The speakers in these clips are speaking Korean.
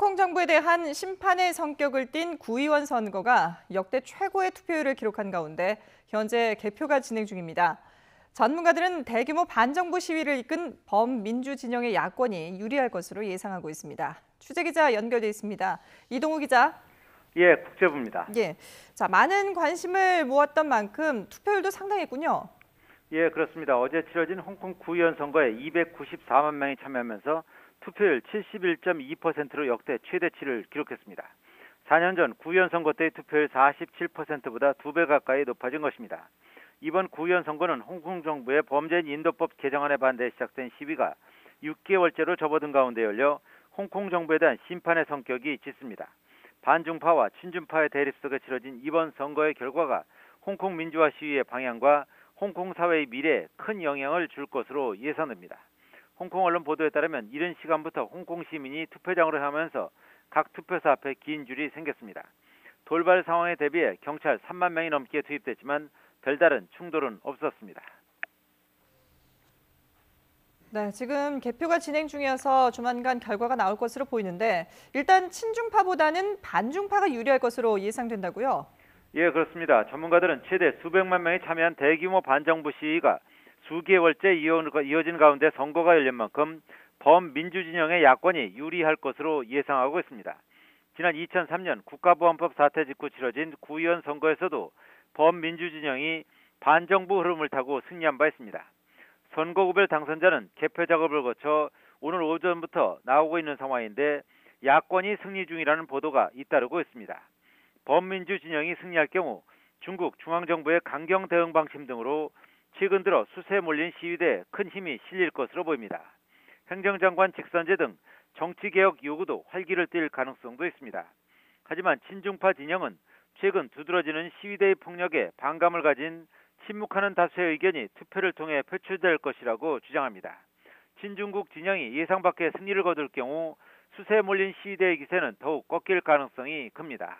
홍콩 정부에 대한 심판의 성격을 띤 구의원 선거가 역대 최고의 투표율을 기록한 가운데 현재 개표가 진행 중입니다. 전문가들은 대규모 반정부 시위를 이끈 범민주 진영의 야권이 유리할 것으로 예상하고 있습니다. 취재기자 연결돼 있습니다. 이동우 기자. 예, 국제부입니다. 예, 자, 많은 관심을 모았던 만큼 투표율도 상당했군요. 예, 그렇습니다. 어제 치러진 홍콩 구의원 선거에 294만 명이 참여하면서 투표율 71.2%로 역대 최대치를 기록했습니다. 4년 전 구의원 선거 때의 투표율 47%보다 2배 가까이 높아진 것입니다. 이번 구의원 선거는 홍콩 정부의 범죄인 인도법 개정안에 반대해 시작된 시위가 6개월째로 접어든 가운데 열려 홍콩 정부에 대한 심판의 성격이 짙습니다. 반중파와 친중파의 대립 속에 치러진 이번 선거의 결과가 홍콩 민주화 시위의 방향과 홍콩 사회의 미래에 큰 영향을 줄 것으로 예상됩니다. 홍콩 언론 보도에 따르면 이른 시간부터 홍콩 시민이 투표장으로 향하면서 각 투표소 앞에 긴 줄이 생겼습니다. 돌발 상황에 대비해 경찰 3만 명이 넘게 투입됐지만 별다른 충돌은 없었습니다. 네, 지금 개표가 진행 중이어서 조만간 결과가 나올 것으로 보이는데 일단 친중파보다는 반중파가 유리할 것으로 예상된다고요? 예, 그렇습니다. 전문가들은 최대 수백만 명이 참여한 대규모 반정부 시위가 수개월째 이어진 가운데 선거가 열린 만큼 범민주 진영의 야권이 유리할 것으로 예상하고 있습니다. 지난 2003년 국가보안법 사태 직후 치러진 구의원 선거에서도 범민주 진영이 반정부 흐름을 타고 승리한 바 있습니다. 선거구별 당선자는 개표 작업을 거쳐 오늘 오전부터 나오고 있는 상황인데 야권이 승리 중이라는 보도가 잇따르고 있습니다. 범민주 진영이 승리할 경우 중국 중앙정부의 강경 대응 방침 등으로 최근 들어 수세에 몰린 시위대에 큰 힘이 실릴 것으로 보입니다. 행정장관 직선제 등 정치개혁 요구도 활기를 띨 가능성도 있습니다. 하지만 친중파 진영은 최근 두드러지는 시위대의 폭력에 반감을 가진 침묵하는 다수의 의견이 투표를 통해 표출될 것이라고 주장합니다. 친중국 진영이 예상 밖의 승리를 거둘 경우 수세에 몰린 시위대의 기세는 더욱 꺾일 가능성이 큽니다.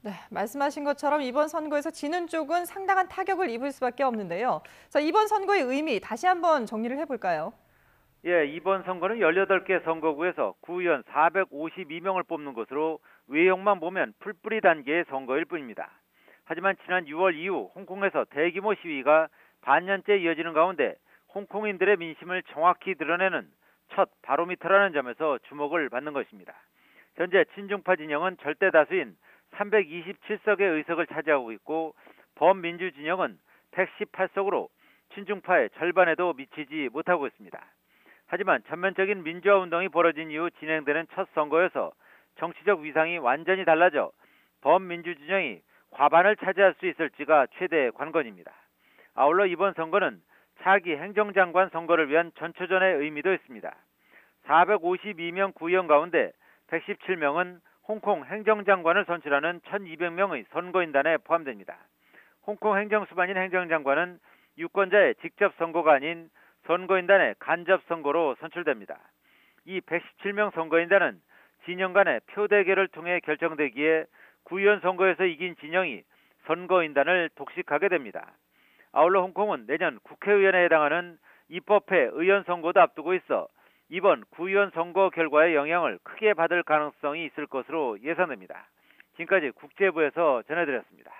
네, 말씀하신 것처럼 이번 선거에서 지는 쪽은 상당한 타격을 입을 수밖에 없는데요. 자, 이번 선거의 의미 다시 한번 정리를 해볼까요? 예, 이번 선거는 18개 선거구에서 구의원 452명을 뽑는 것으로 외형만 보면 풀뿌리 단계의 선거일 뿐입니다. 하지만 지난 6월 이후 홍콩에서 대규모 시위가 반년째 이어지는 가운데 홍콩인들의 민심을 정확히 드러내는 첫 바로미터라는 점에서 주목을 받는 것입니다. 현재 친중파 진영은 절대 다수인 327석의 의석을 차지하고 있고 범민주 진영은 118석으로 친중파의 절반에도 미치지 못하고 있습니다. 하지만 전면적인 민주화 운동이 벌어진 이후 진행되는 첫 선거여서 정치적 위상이 완전히 달라져 범민주 진영이 과반을 차지할 수 있을지가 최대 관건입니다. 아울러 이번 선거는 차기 행정장관 선거를 위한 전초전의 의미도 있습니다. 452명 구의원 가운데 117명은 홍콩 행정장관을 선출하는 1200명의 선거인단에 포함됩니다. 홍콩 행정수반인 행정장관은 유권자의 직접 선거가 아닌 선거인단의 간접 선거로 선출됩니다. 이 117명 선거인단은 진영 간의 표 대결을 통해 결정되기에 구의원 선거에서 이긴 진영이 선거인단을 독식하게 됩니다. 아울러 홍콩은 내년 국회의원에 해당하는 입법회 의원 선거도 앞두고 있어 이번 구의원 선거 결과의 영향을 크게 받을 가능성이 있을 것으로 예상됩니다. 지금까지 국제부에서 전해드렸습니다.